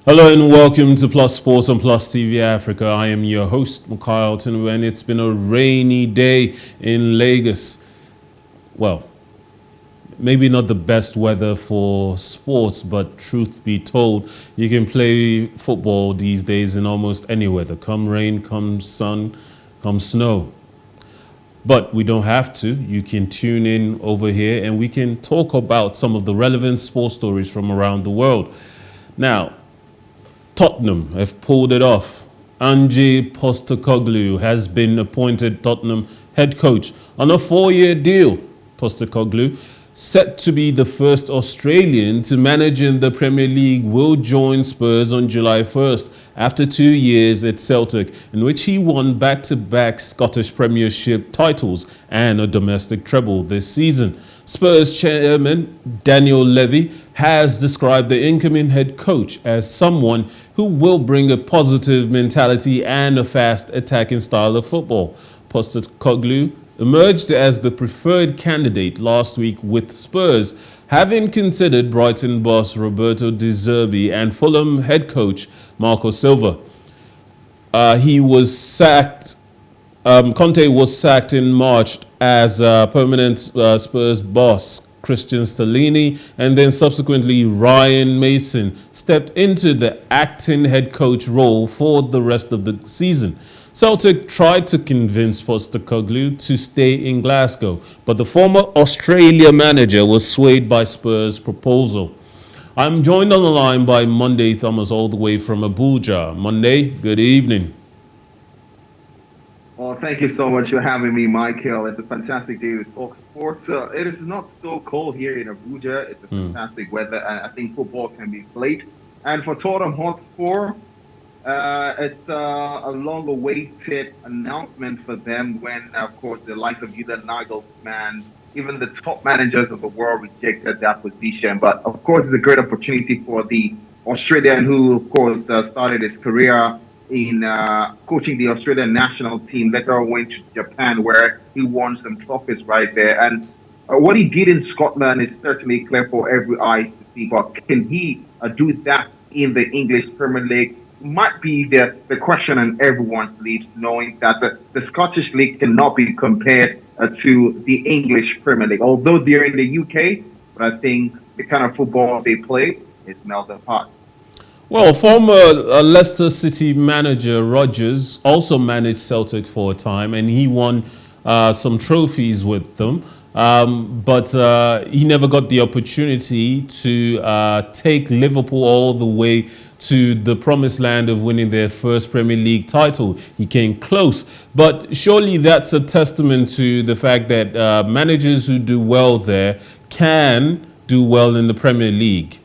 Hello and welcome to Plus Sports on Plus TV Africa. I am your host, Mikhail Tinu, and it's been a rainy day in Lagos. Well, maybe not the best weather for sports, but truth be told, you can play football these days in almost any weather. Come rain, come sun, come snow. But we don't have to. You can tune in over here and we can talk about some of the relevant sports stories from around the world. Now, Tottenham have pulled it off. Ange Postecoglou has been appointed Tottenham head coach on a 4-year deal. Postecoglou, set to be the first Australian to manage in the Premier League, will join Spurs on July 1st after 2 years at Celtic, in which he won back-to-back Scottish Premiership titles and a domestic treble this season. Spurs chairman Daniel Levy has described the incoming head coach as someone who will bring a positive mentality and a fast attacking style of football. Postecoglou emerged as the preferred candidate last week, with Spurs having considered Brighton boss Roberto De Zerbi and Fulham head coach Marco Silva. He was sacked. Conte was sacked in March as permanent Spurs boss Christian Stellini, and then subsequently Ryan Mason stepped into the acting head coach role for the rest of the season. Celtic tried to convince Postecoglou to stay in Glasgow, but the former Australia manager was swayed by Spurs' proposal. I'm joined on the line by Monday Thomas, all the way from Abuja. Monday, good evening. Well, thank you so much for having me, Michael. It's a fantastic day with Talk Sports. It is not so cold here in Abuja. It's a fantastic weather, and I think football can be played. And for Tottenham Hotspur, it's a long-awaited announcement for them when, of course, the likes of Julian Nagelsmann, even the top managers of the world rejected that position. But, of course, it's a great opportunity for the Australian who, of course, started his career in coaching the Australian national team. Later went to Japan, where he won some trophies right there. And what he did in Scotland is certainly clear for every eyes to see. But can he do that in the English Premier League? Might be the question on everyone's lips, knowing that the Scottish League cannot be compared to the English Premier League. Although they're in the UK, but I think the kind of football they play is melted apart. Well, former Leicester City manager Rodgers also managed Celtic for a time, and he won some trophies with them. But he never got the opportunity to take Liverpool all the way to the promised land of winning their first Premier League title. He came close, but surely that's a testament to the fact that managers who do well there can do well in the Premier League.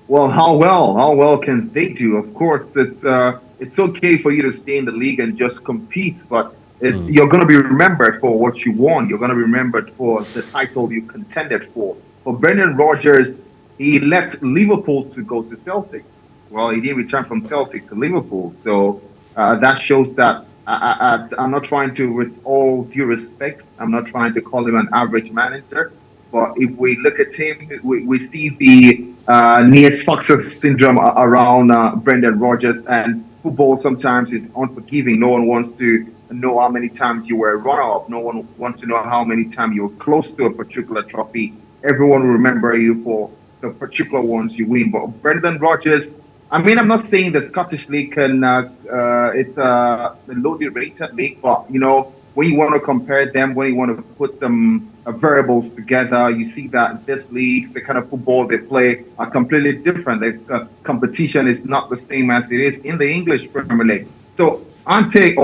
Well, how well can they do? Of course, it's okay for you to stay in the league and just compete, but you're going to be remembered for what you won. You're going to be remembered for the title you contended for. For Brendan Rodgers, he left Liverpool to go to Celtic. Well, he didn't return from Celtic to Liverpool, so that shows that I'm not trying to, with all due respect, I'm not trying to call him an average manager. But if we look at him, we see the near success syndrome around Brendan Rodgers. And football sometimes it's unforgiving. No one wants to know how many times you were a runner-up. No one wants to know how many times you were close to a particular trophy. Everyone will remember you for the particular ones you win. But Brendan Rodgers, I mean, I'm not saying the Scottish League can, it's a lowly rated league, but, you know, when you want to compare them, when you want to put some variables together, you see that this leagues, the kind of football they play, are completely different. The competition is not the same as it is in the English Premier League. So Ange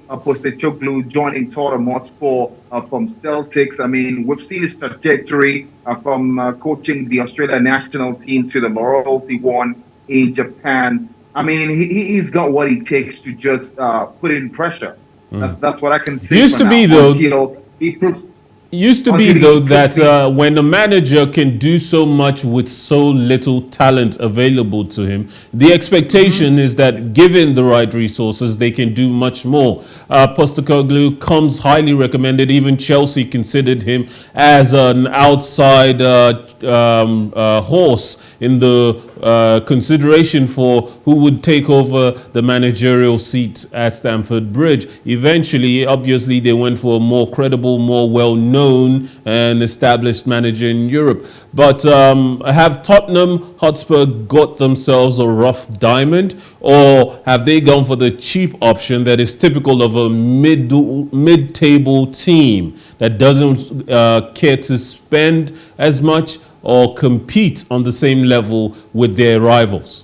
Postecoglou joining Tottenham Hotspur from Celtics. I mean, we've seen his trajectory from coaching the Australian national team to the laurels he won in Japan. I mean, he's got what it takes to just put in pressure. That's what I can say. Used to be though. Used to be though that when a manager can do so much with so little talent available to him, the expectation is that given the right resources, they can do much more. Postecoglou comes highly recommended. Even Chelsea considered him as an outside horse in the consideration for who would take over the managerial seat at Stamford Bridge. Eventually, obviously, they went for a more credible, more well-known and established manager in Europe. But have Tottenham Hotspur got themselves a rough diamond, or have they gone for the cheap option that is typical of a mid-table team that doesn't care to spend as much or compete on the same level with their rivals?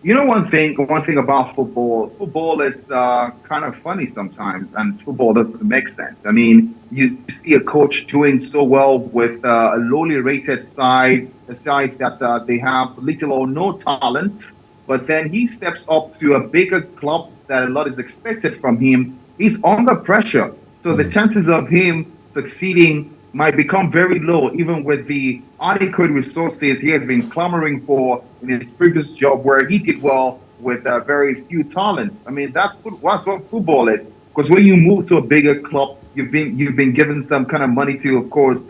You know, one thing about football is kind of funny sometimes, and football doesn't make sense. I mean, you see a coach doing so well with a lowly rated side, a side that they have little or no talent, but then he steps up to a bigger club that a lot is expected from him. He's under pressure, so the chances of him succeeding might become very low, even with the adequate resources he has been clamoring for in his previous job, where he did well with very few talent. I mean, that's what football is. Because when you move to a bigger club, you've been given some kind of money to, of course,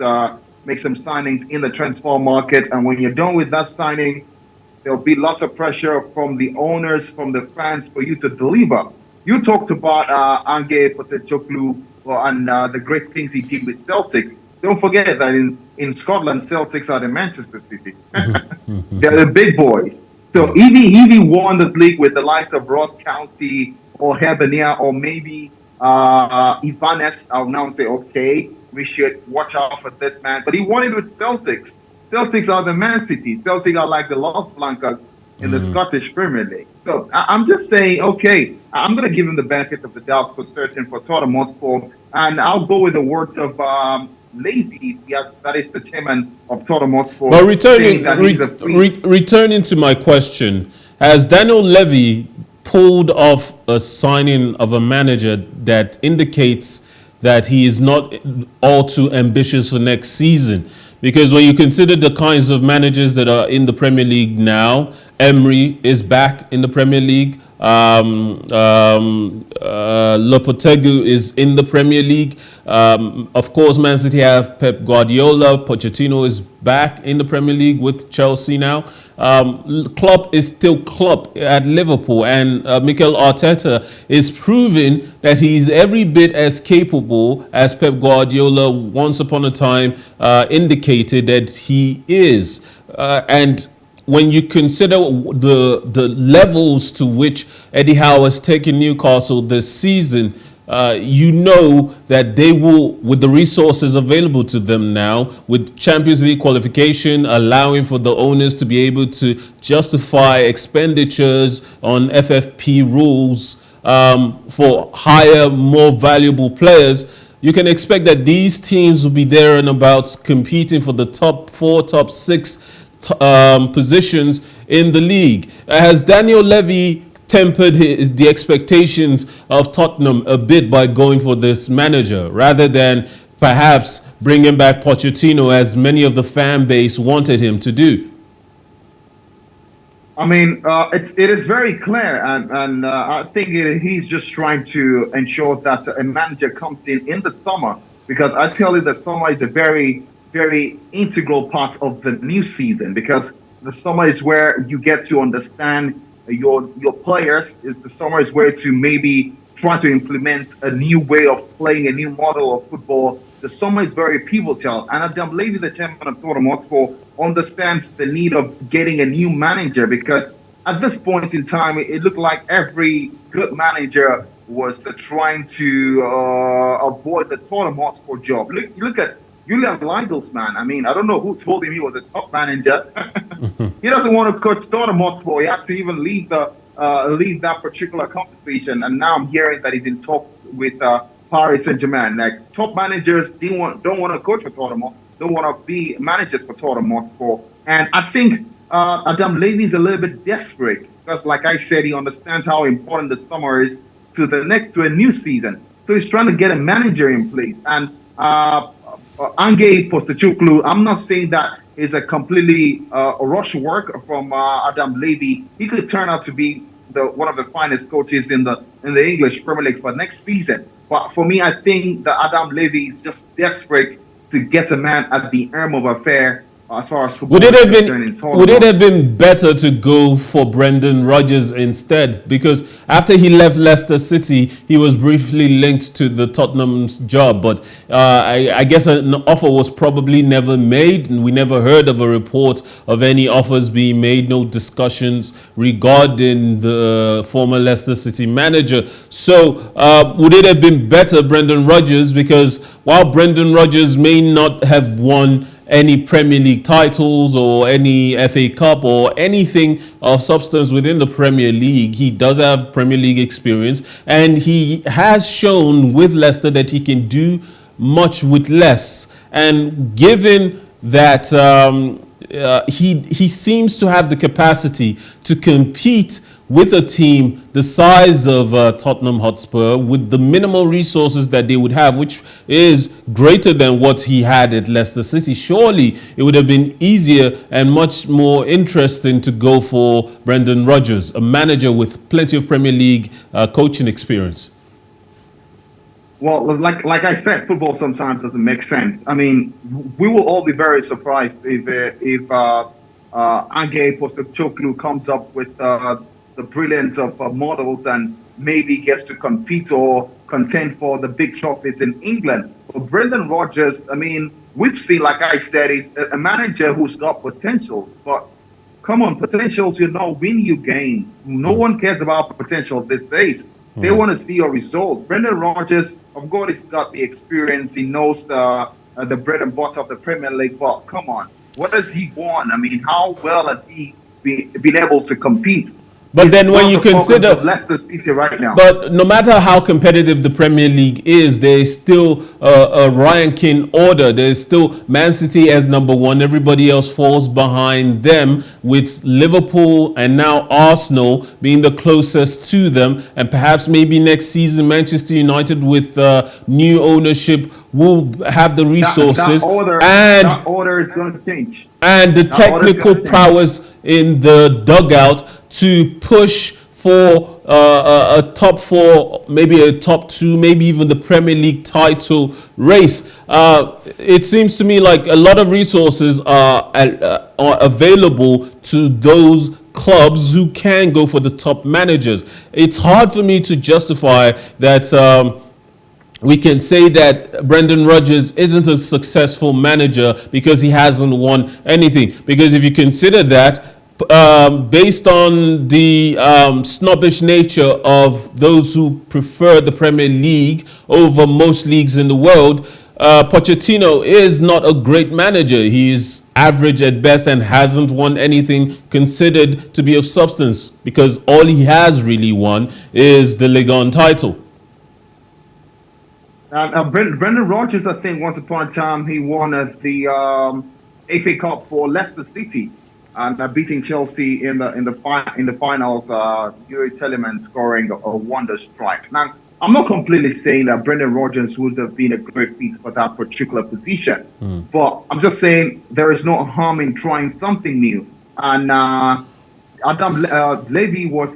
make some signings in the transfer market, and when you're done with that signing, there'll be lots of pressure from the owners, from the fans for you to deliver. You talked about Ange Postecoglou and the great things he did with Celtics. Don't forget that in Scotland, Celtics are the Manchester City. They're the big boys. So if he won the league with the likes of Ross County or Herbania or maybe Ibanez, I'll now say, okay, we should watch out for this man. But he won it with Celtics. Celtics are the Man City. Celtics are like the Los Blancas in the Scottish Premier League. So I'm just saying, okay, I'm going to give him the benefit of the doubt for certain for Tottenham Hotspur. And I'll go with the words of Levy, that is the chairman of Tottenham Hotspur. But returning to my question, has Daniel Levy pulled off a signing of a manager that indicates that he is not all too ambitious for next season? Because when you consider the kinds of managers that are in the Premier League now, Emery is back in the Premier League. Lopetegui is in the Premier League. Of course, Man City have Pep Guardiola. Pochettino is back in the Premier League with Chelsea now. Klopp is still Klopp at Liverpool, and Mikel Arteta is proving that he's every bit as capable as Pep Guardiola once upon a time indicated that he is. And when you consider the levels to which Eddie Howe has taken Newcastle this season, you know that they will, with the resources available to them now, with Champions League qualification, allowing for the owners to be able to justify expenditures on FFP rules for higher, more valuable players, you can expect that these teams will be there and about competing for the top 4, top 6 positions in the league. Has Daniel Levy tempered the expectations of Tottenham a bit by going for this manager rather than perhaps bringing back Pochettino as many of the fan base wanted him to do? I mean, it is very clear, and I think he's just trying to ensure that a manager comes in the summer, because I tell you the summer is a very integral part of the new season, because the summer is where you get to understand your players. Is the summer is where to maybe try to implement a new way of playing, a new model of football. The summer is very pivotal, and Adam Levy, the chairman of Tottenham Hotspur, understands the need of getting a new manager, because at this point in time, it looked like every good manager was trying to avoid the Tottenham Hotspur job. Look at Julian Nagelsmann. I mean, I don't know who told him he was a top manager. He doesn't want to coach Tottenham Hotspur. He had to even leave that particular conversation. And now I'm hearing that he's in talks with Paris Saint-Germain. Like, top managers don't want to coach for Tottenham, don't want to be managers for Tottenham Hotspur. And I think Adam Levy is a little bit desperate, because, like I said, he understands how important the summer is to a new season. So he's trying to get a manager in place. And Ange Postecoglou, I'm not saying that is a completely rush work from Adam Levy. He could turn out to be one of the finest coaches in the English Premier League for next season. But for me, I think that Adam Levy is just desperate to get a man at the helm of affair as far as Would football it is have concerned been in would it Tottenham. have been better to go for Brendan Rodgers instead? Because after he left Leicester City, he was briefly linked to the Tottenham's job, but I guess an offer was probably never made, and we never heard of a report of any offers being made. No discussions regarding the former Leicester City manager. So would it have been better, Brendan Rodgers? Because while Brendan Rodgers may not have won any Premier League titles or any FA Cup or anything of substance within the Premier League, he does have Premier League experience, and he has shown with Leicester that he can do much with less. And given that he seems to have the capacity to compete with a team the size of Tottenham Hotspur with the minimal resources that they would have, which is greater than what he had at Leicester City. Surely it would have been easier and much more interesting to go for Brendan Rodgers, a manager with plenty of Premier League coaching experience. Well, like I said, football sometimes doesn't make sense. I mean, we will all be very surprised if Ange Postecoglou comes up with the brilliance of models and maybe gets to compete or contend for the big trophies in England. But Brendan Rodgers, I mean, we've seen, like I said, he's a manager who's got potentials, but come on, potentials, win you games. No one cares about potential these days. They want to see your results. Brendan Rodgers, of course, he's got the experience. He knows the bread and butter of the Premier League. But come on, what has he won? I mean, how well has he been able to compete? But then when you consider Leicester City right now. But no matter how competitive the Premier League is, there is still a ranking order. There is still Man City as number one. Everybody else falls behind them, with Liverpool and now Arsenal being the closest to them. And perhaps maybe next season, Manchester United with new ownership will have the resources. That order is going to change. And the technical prowess in the dugout to push for a top four, maybe a top two, maybe even the Premier League title race. It seems to me like a lot of resources are available to those clubs who can go for the top managers. It's hard for me to justify that we can say that Brendan Rodgers isn't a successful manager because he hasn't won anything. Because if you consider that, based on the snobbish nature of those who prefer the Premier League over most leagues in the world, Pochettino is not a great manager. He is average at best and hasn't won anything considered to be of substance, because all he has really won is the Ligue 1 title. Brendan Rodgers, I think, once upon a time, he won the FA Cup for Leicester City, and beating Chelsea in the finals. Yuri Telemann scoring a wonder strike. Now, I'm not completely saying that Brendan Rodgers would have been a great fit for that particular position, but I'm just saying there is no harm in trying something new. And Adam Levy was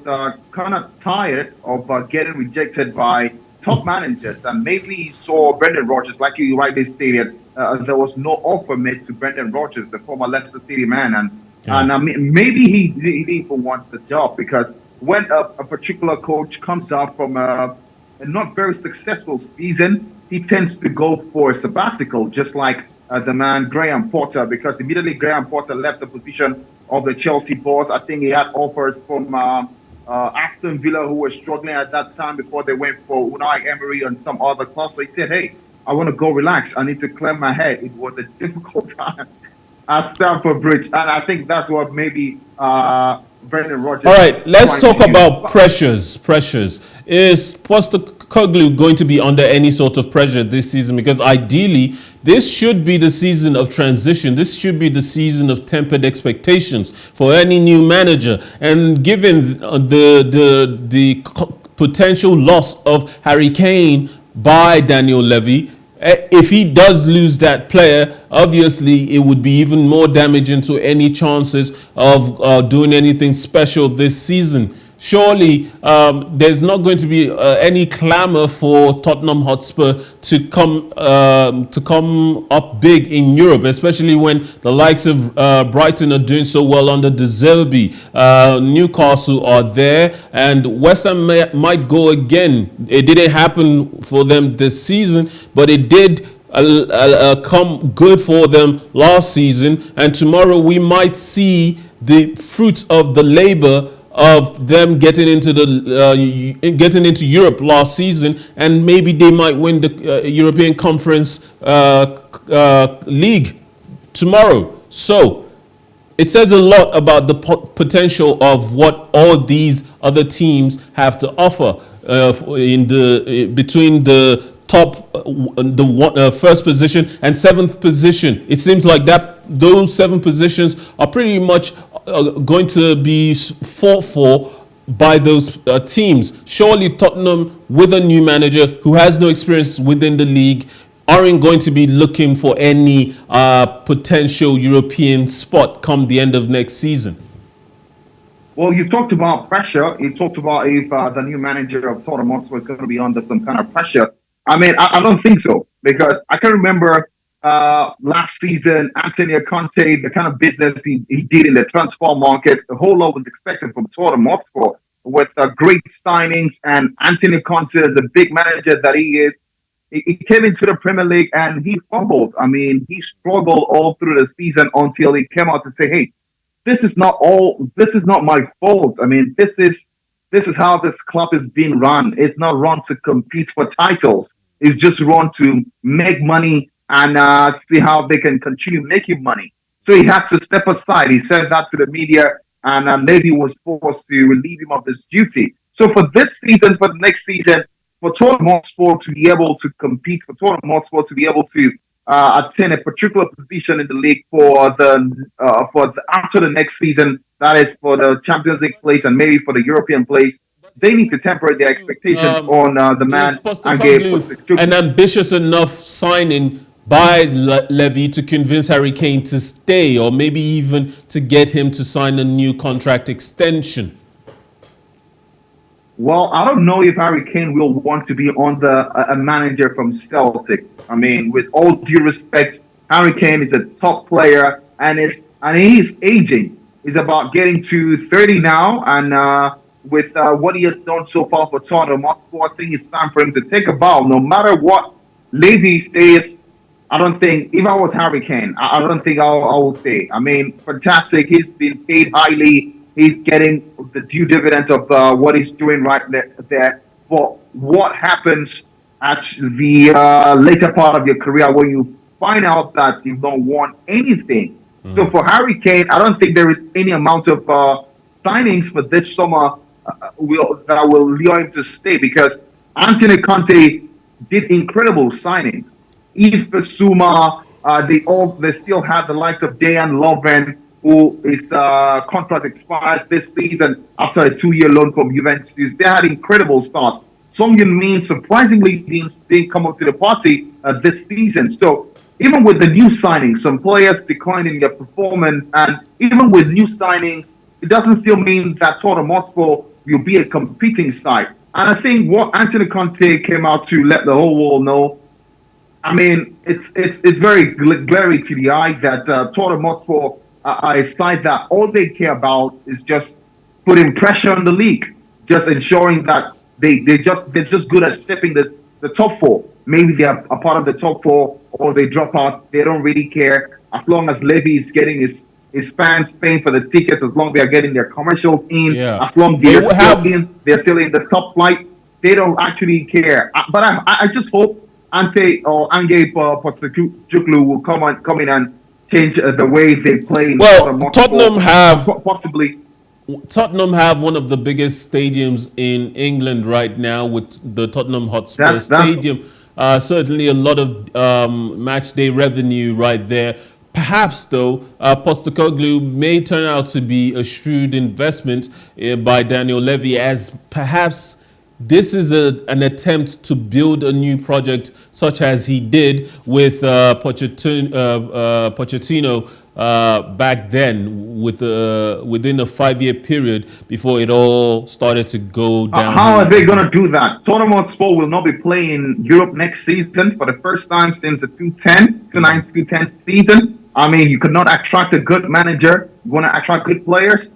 kind of tired of getting rejected by top managers, and maybe he saw Brendan Rodgers, like you rightly stated, there was no offer made to Brendan Rodgers, the former Leicester City man, and maybe he didn't even want the job, because when a particular coach comes out from a not very successful season, he tends to go for a sabbatical, just like the man Graham Potter, because immediately Graham Potter left the position of the Chelsea boss, I think he had offers from Aston Villa, who were struggling at that time before they went for Unai Emery and some other clubs. So he said, hey, I want to go relax. I need to clear my head. It was a difficult time at Stamford Bridge. And I think that's what maybe Brendan Rodgers... All right, let's talk about pressures. Is Postecoglou going to be under any sort of pressure this season? Because ideally, this should be the season of transition. This should be the season of tempered expectations for any new manager. And given the potential loss of Harry Kane by Daniel Levy, if he does lose that player, obviously it would be even more damaging to any chances of doing anything special this season. surely there's not going to be any clamour for Tottenham Hotspur to come up big in Europe, especially when the likes of Brighton are doing so well under De Zerbi. Newcastle are there, and West Ham might go again. It didn't happen for them this season, but it did come good for them last season, and tomorrow we might see the fruits of the labor of them getting into Europe last season, and maybe they might win the European Conference League tomorrow. So it says a lot about the potential of what all these other teams have to offer between the top, first position and seventh position. It seems like those 7 positions are pretty much going to be fought for by those teams. Surely Tottenham, with a new manager who has no experience within the league, aren't going to be looking for any potential European spot come the end of next season. Well, you talked about pressure. You talked about if the new manager of Tottenham Hotspur is going to be under some kind of pressure. I mean, I don't think so, because I can remember last season, Antonio Conte, the kind of business he did in the transfer market, the whole lot was expected from Tottenham Hotspur with great signings. And Antonio Conte, as a big manager that he is, he came into the Premier League and he fumbled. I mean, he struggled all through the season until he came out to say, "Hey, this is not my fault. I mean, this is how this club is being run. It's not run to compete for titles. It's just run to make money and see how they can continue making money." So he had to step aside. He said that to the media, and Levy was forced to relieve him of this duty. So for this season, for the next season, for Tottenham Hotspur to be able to compete, for Tottenham Hotspur to be able to attain a particular position in the league after the next season, that is for the Champions League place and maybe for the European place, they need to temper their expectations on the man and get an ambitious enough signing by Levy to convince Harry Kane to stay, or maybe even to get him to sign a new contract extension. Well, I don't know if Harry Kane will want to be under a manager from Celtic. I mean, with all due respect, Harry Kane is a top player, and he's aging. He's about getting to 30 now, and with what he has done so far for Tottenham Hotspur, I think it's time for him to take a bow. No matter what Levy stays, I don't think, if I was Harry Kane, I don't think I will stay. I mean, fantastic. He's been paid highly. He's getting the due dividends of what he's doing right there. But what happens at the later part of your career when you find out that you don't want anything? So for Harry Kane, I don't think there is any amount of signings for this summer that will lure him to stay, because Antonio Conte did incredible signings. Yves Bissouma, they still have the likes of Dejan Lovren, who his contract expired this season after a 2-year loan from Juventus. They had incredible starts. Son Heung-min surprisingly didn't come up to the party this season. So even with the new signings, some players declining their performance, and even with new signings, it doesn't still mean that Tottenham Hotspur will be a competing side. And I think what Antonio Conte came out to let the whole world know, I mean, it's very glaring to the eye that Tottenham Hotspur are a side that all they care about is just putting pressure on the league, just ensuring that they're just good at stepping the top 4. Maybe they are a part of the top 4 or they drop out. They don't really care. As long as Levy is getting his fans paying for the tickets, as long as they are getting their commercials in, as long as they're still in the top flight, they don't actually care. But I just hope Ange Postecoglou will come in and change the way they play. Well, Tottenham have one of the biggest stadiums in England right now with the Tottenham Hotspur Stadium. Certainly a lot of match day revenue right there. Perhaps, though, Postecoglou may turn out to be a shrewd investment by Daniel Levy, as perhaps this is an attempt to build a new project, such as he did with Pochettino back then, with within a 5-year period before it all started to go down. How are they going to do that? Tottenham Hotspur will not be playing Europe next season for the first time since the 2010 season. I mean, you could not attract a good manager. You want to attract good players?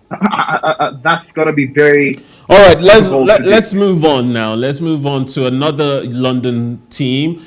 That's got to be very. All right, let's move on now. Let's move on to another London team